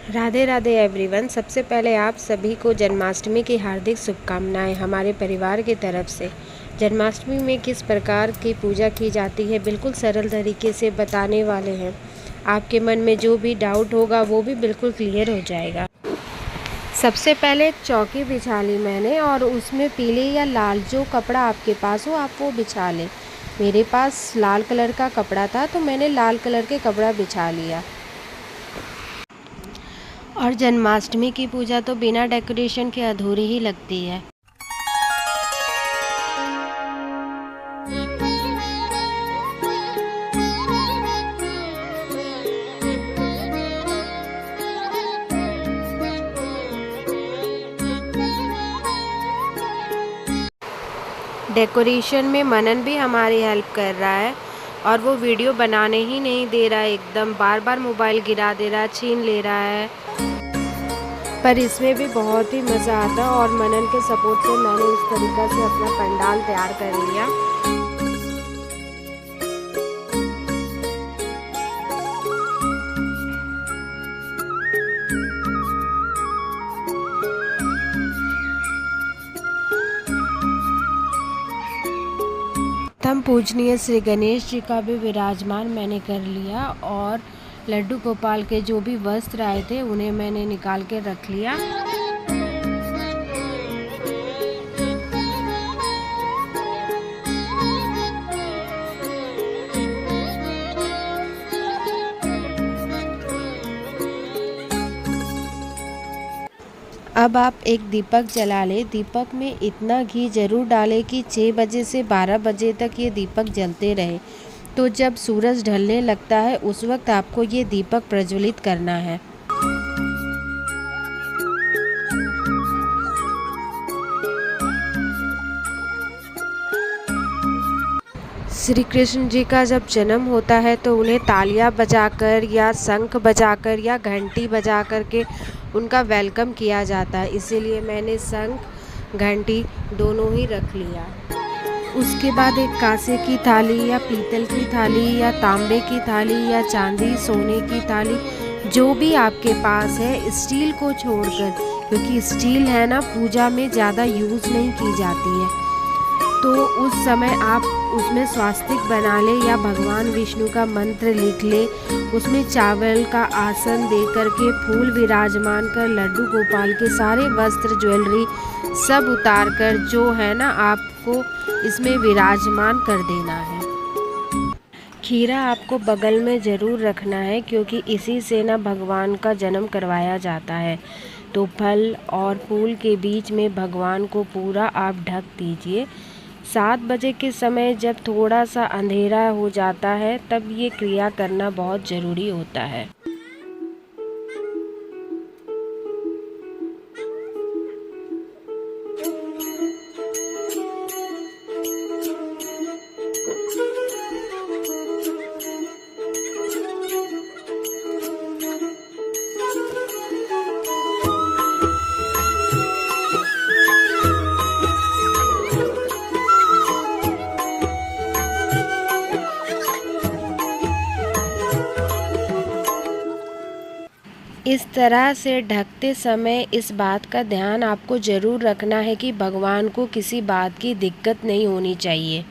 Radhe Radhe everyone. सबसे पहले आप सभी को जन्माष्टमी की हार्दिक शुभकामनाएं हमारे परिवार की तरफ से। जन्माष्टमी में किस प्रकार की पूजा की जाती है बिल्कुल सरल तरीके से बताने वाले हैं। आपके मन में जो भी डाउट होगा वो भी बिल्कुल क्लियर हो जाएगा। सबसे पहले चौकी बिछा ली मैंने और उसमें पीले या लाल जो कपड़ा आपके पास हो आप वो बिछा लें। मेरे पास लाल कलर का कपड़ा था तो मैंने लाल कलर के कपड़ा बिछा लिया। और जन्माष्टमी की पूजा तो बिना डेकोरेशन के अधूरी ही लगती है। डेकोरेशन में मनन भी हमारी हेल्प कर रहा है और वो वीडियो बनाने ही नहीं दे रहा है, एकदम बार बार मोबाइल गिरा दे रहा है, छीन ले रहा है। पर इसमें भी बहुत ही मज़ा आता है और मनन के सपोर्ट से मैंने इस तरीक़ा से अपना पंडाल तैयार कर लिया। तब पूजनीय श्री गणेश जी का भी विराजमान मैंने कर लिया और लड्डू गोपाल के जो भी वस्त्र आए थे उन्हें मैंने निकाल के रख लिया। अब आप एक दीपक जला लें। दीपक में इतना घी ज़रूर डालें कि 6 बजे से 12 बजे तक ये दीपक जलते रहे। तो जब सूरज ढलने लगता है उस वक्त आपको ये दीपक प्रज्वलित करना है। श्री कृष्ण जी का जब जन्म होता है तो उन्हें तालियां बजाकर या शंख बजाकर या घंटी बजा कर के उनका वेलकम किया जाता है, इसीलिए मैंने शंख घंटी दोनों ही रख लिया। उसके बाद एक कांसे की थाली या पीतल की थाली या तांबे की थाली या चांदी सोने की थाली जो भी आपके पास है, स्टील को छोड़कर, क्योंकि स्टील है ना पूजा में ज़्यादा यूज़ नहीं की जाती है, तो उस समय आप उसमें स्वास्तिक बना ले या भगवान विष्णु का मंत्र लिख ले। उसमें चावल का आसन दे करके फूल विराजमान कर लड्डू गोपाल के सारे वस्त्र ज्वेलरी सब उतार कर जो है ना आपको इसमें विराजमान कर देना है। खीरा आपको बगल में ज़रूर रखना है क्योंकि इसी से ना भगवान का जन्म करवाया जाता है। तो फल और फूल के बीच में भगवान को पूरा आप ढक दीजिए। 7 बजे के समय जब थोड़ा सा अंधेरा हो जाता है तब ये क्रिया करना बहुत ज़रूरी होता है। इस तरह से ढकते समय इस बात का ध्यान आपको ज़रूर रखना है कि भगवान को किसी बात की दिक्कत नहीं होनी चाहिए।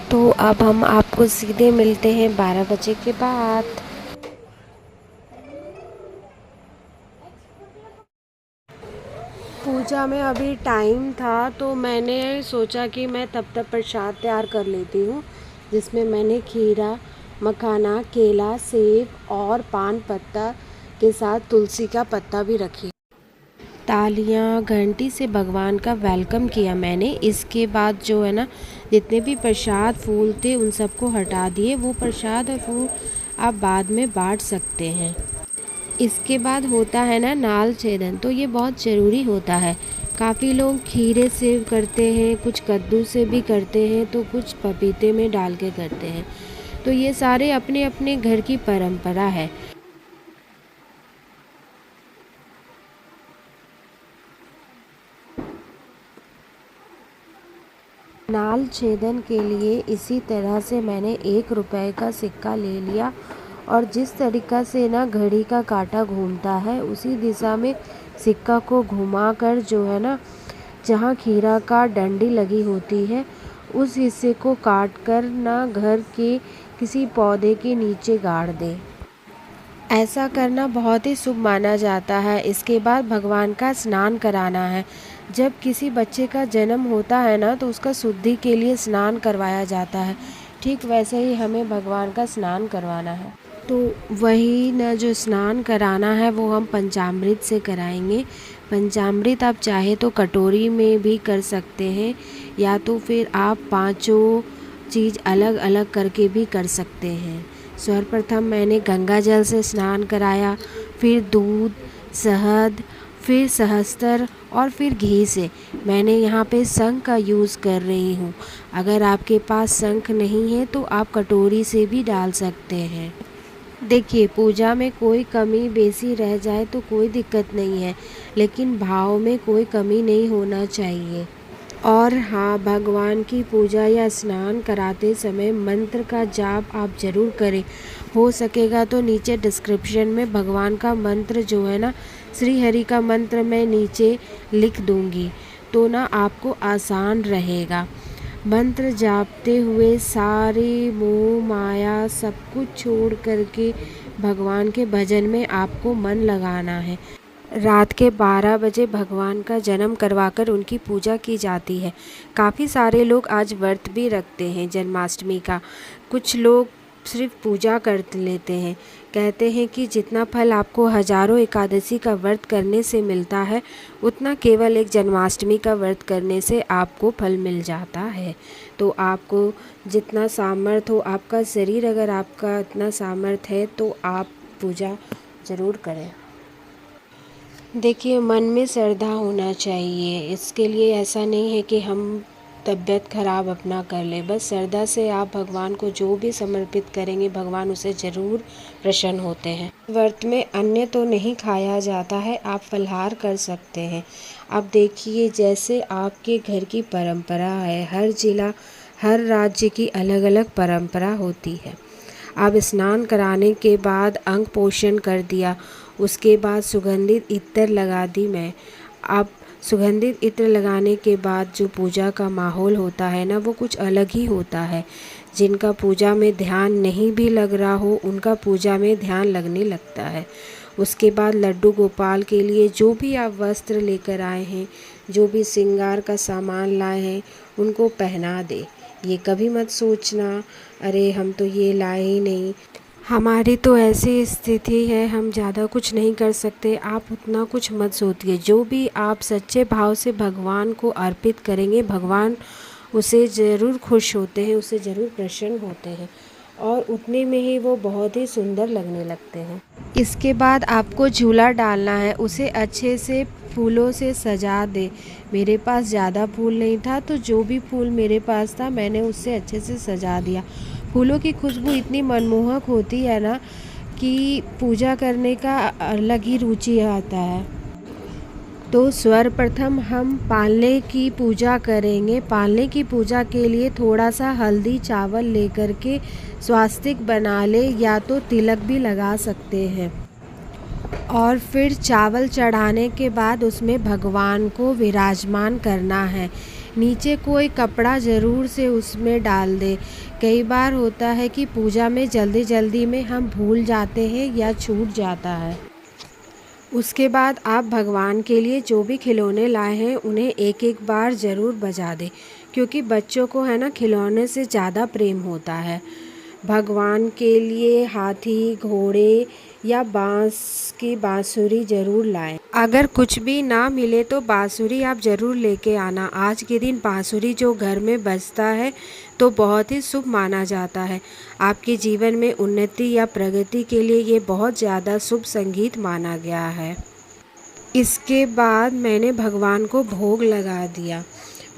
तो अब हम आपको सीधे मिलते हैं 12 बजे के बाद। पूजा में अभी टाइम था तो मैंने सोचा कि मैं तब तक प्रसाद तैयार कर लेती हूँ, जिसमें मैंने खीरा, मखाना, केला, सेब और पान पत्ता के साथ तुलसी का पत्ता भी रखी। तालियां घंटी से भगवान का वेलकम किया मैंने। इसके बाद जो है ना, जितने भी प्रसाद फूल थे उन सबको हटा दिए। वो प्रसाद और फूल आप बाद में बांट सकते हैं। इसके बाद होता है ना नाल छेदन, तो ये बहुत ज़रूरी होता है। काफ़ी लोग खीरे से करते हैं, कुछ कद्दू से भी करते हैं, तो कुछ पपीते में डाल के करते हैं। तो ये सारे अपने अपने घर की परंपरा है। नाल छेदन के लिए इसी तरह से मैंने 1 रुपए का सिक्का ले लिया और जिस तरीक़ा से ना घड़ी का कांटा घूमता है उसी दिशा में सिक्का को घुमाकर जो है ना, जहाँ खीरा का डंडी लगी होती है उस हिस्से को काट कर ना घर के किसी पौधे के नीचे गाड़ दे। ऐसा करना बहुत ही शुभ माना जाता है। इसके बाद भगवान का स्नान कराना है। जब किसी बच्चे का जन्म होता है ना, तो उसका शुद्धि के लिए स्नान करवाया जाता है। ठीक वैसे ही हमें भगवान का स्नान करवाना है। तो वही ना, जो स्नान कराना है वो हम पंचामृत से कराएंगे। पंचामृत आप चाहे तो कटोरी में भी कर सकते हैं, या तो फिर आप पांचों चीज़ अलग अलग करके भी कर सकते हैं। सर्वप्रथम मैंने गंगा जल से स्नान कराया, फिर दूध, शहद, फिर सहस्त्र और फिर घी से। मैंने यहाँ पे शंख का यूज़ कर रही हूँ। अगर आपके पास शंख नहीं है तो आप कटोरी से भी डाल सकते हैं। देखिए, पूजा में कोई कमी बेसी रह जाए तो कोई दिक्कत नहीं है, लेकिन भाव में कोई कमी नहीं होना चाहिए। और हाँ, भगवान की पूजा या स्नान कराते समय मंत्र का जाप आप ज़रूर करें। हो सकेगा तो नीचे डिस्क्रिप्शन में भगवान का मंत्र जो है ना, श्री हरि का मंत्र मैं नीचे लिख दूँगी, तो ना आपको आसान रहेगा। मंत्र जापते हुए सारे मोह माया सब कुछ छोड़ करके भगवान के भजन में आपको मन लगाना है। रात के 12 बजे भगवान का जन्म करवाकर उनकी पूजा की जाती है। काफ़ी सारे लोग आज व्रत भी रखते हैं जन्माष्टमी का। कुछ लोग सिर्फ पूजा कर लेते हैं। कहते हैं कि जितना फल आपको हजारों एकादशी का व्रत करने से मिलता है, उतना केवल एक जन्माष्टमी का व्रत करने से आपको फल मिल जाता है। तो आपको जितना सामर्थ्य हो, आपका शरीर अगर आपका इतना सामर्थ्य है तो आप पूजा ज़रूर करें। देखिए, मन में श्रद्धा होना चाहिए। इसके लिए ऐसा नहीं है कि हम तबीयत ख़राब अपना कर ले। बस श्रद्धा से आप भगवान को जो भी समर्पित करेंगे, भगवान उसे ज़रूर प्रसन्न होते हैं। व्रत में अन्न तो नहीं खाया जाता है, आप फलाहार कर सकते हैं। अब देखिए, जैसे आपके घर की परंपरा है, हर जिला हर राज्य की अलग अलग परंपरा होती है। अब स्नान कराने के बाद अंग पोषण कर दिया, उसके बाद सुगंधित इत्र लगा दी मैं। अब सुगंधित इत्र लगाने के बाद जो पूजा का माहौल होता है ना, वो कुछ अलग ही होता है। जिनका पूजा में ध्यान नहीं भी लग रहा हो, उनका पूजा में ध्यान लगने लगता है। उसके बाद लड्डू गोपाल के लिए जो भी आप वस्त्र लेकर आए हैं, जो भी श्रृंगार का सामान लाए हैं, उनको पहना दे। ये कभी मत सोचना अरे हम तो ये लाए ही नहीं। हमारी तो ऐसी स्थिति है, हम ज़्यादा कुछ नहीं कर सकते। आप उतना कुछ मत सोचिए। जो भी आप सच्चे भाव से भगवान को अर्पित करेंगे, भगवान उसे ज़रूर खुश होते हैं, उसे ज़रूर प्रसन्न होते हैं और उतने में ही वो बहुत ही सुंदर लगने लगते हैं। इसके बाद आपको झूला डालना है, उसे अच्छे से फूलों से सजा दे। मेरे पास ज़्यादा फूल नहीं था, तो जो भी फूल मेरे पास था मैंने उससे अच्छे से सजा दिया। फूलों की खुशबू इतनी मनमोहक होती है ना कि पूजा करने का अलग ही रुचि आता है। तो सर्वप्रथम हम पालने की पूजा करेंगे। पालने की पूजा के लिए थोड़ा सा हल्दी चावल लेकर के स्वास्तिक बना ले, या तो तिलक भी लगा सकते हैं। और फिर चावल चढ़ाने के बाद उसमें भगवान को विराजमान करना है। नीचे कोई कपड़ा ज़रूर से उसमें डाल दे। कई बार होता है कि पूजा में जल्दी जल्दी में हम भूल जाते हैं या छूट जाता है। उसके बाद आप भगवान के लिए जो भी खिलौने लाए हैं उन्हें एक एक बार ज़रूर बजा दें, क्योंकि बच्चों को है ना खिलौने से ज़्यादा प्रेम होता है। भगवान के लिए हाथी, घोड़े या बांस की बांसुरी ज़रूर लाएं। अगर कुछ भी ना मिले तो बांसुरी आप ज़रूर लेके आना। आज के दिन बांसुरी जो घर में बजता है तो बहुत ही शुभ माना जाता है। आपके जीवन में उन्नति या प्रगति के लिए ये बहुत ज़्यादा शुभ संगीत माना गया है। इसके बाद मैंने भगवान को भोग लगा दिया।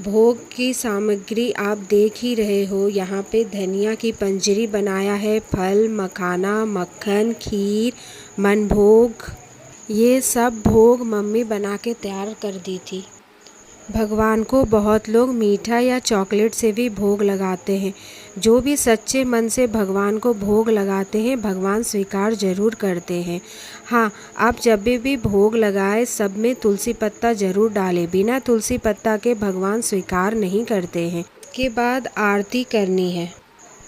भोग की सामग्री आप देख ही रहे हो, यहाँ पे धनिया की पंजरी बनाया है, फल, मखाना, मक्खन, खीर, मनभोग, ये सब भोग मम्मी बना के तैयार कर दी थी। भगवान को बहुत लोग मीठा या चॉकलेट से भी भोग लगाते हैं। जो भी सच्चे मन से भगवान को भोग लगाते हैं, भगवान स्वीकार ज़रूर करते हैं। हाँ, आप जब भी भोग लगाए सब में तुलसी पत्ता ज़रूर डालें। बिना तुलसी पत्ता के भगवान स्वीकार नहीं करते हैं। के बाद आरती करनी है।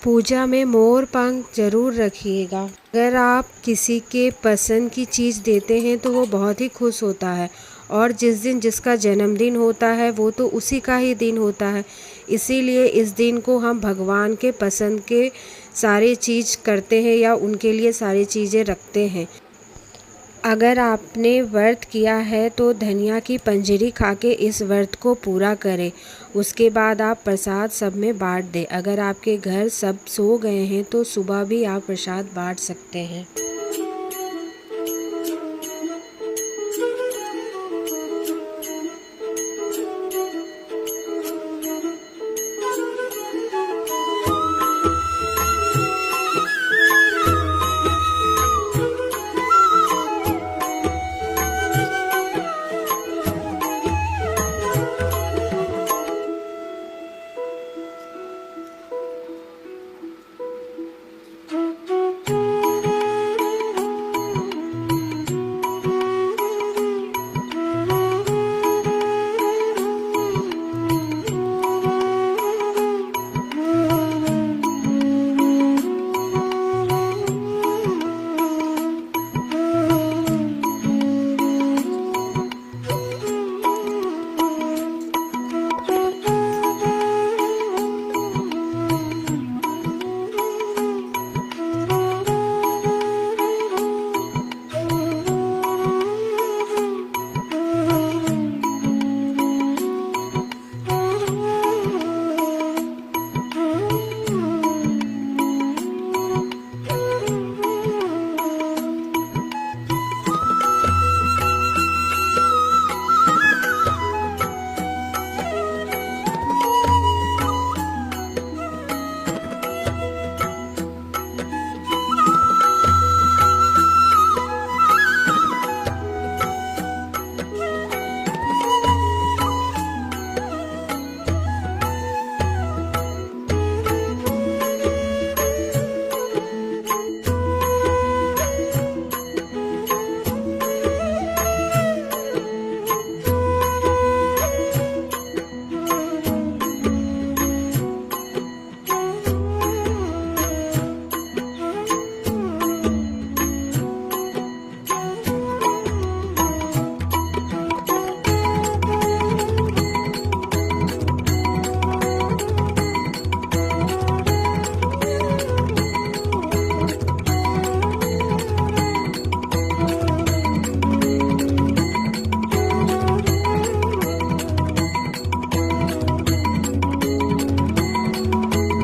पूजा में मोर पंख ज़रूर रखिएगा। अगर आप किसी के पसंद की चीज़ देते हैं तो वो बहुत ही खुश होता है, और जिस दिन जिसका जन्मदिन होता है वो तो उसी का ही दिन होता है। इसीलिए इस दिन को हम भगवान के पसंद के सारे चीज़ करते हैं या उनके लिए सारी चीज़ें रखते हैं। अगर आपने व्रत किया है तो धनिया की पंजरी खा के इस व्रत को पूरा करें। उसके बाद आप प्रसाद सब में बांट दें। अगर आपके घर सब सो गए हैं तो सुबह भी आप प्रसाद बांट सकते हैं।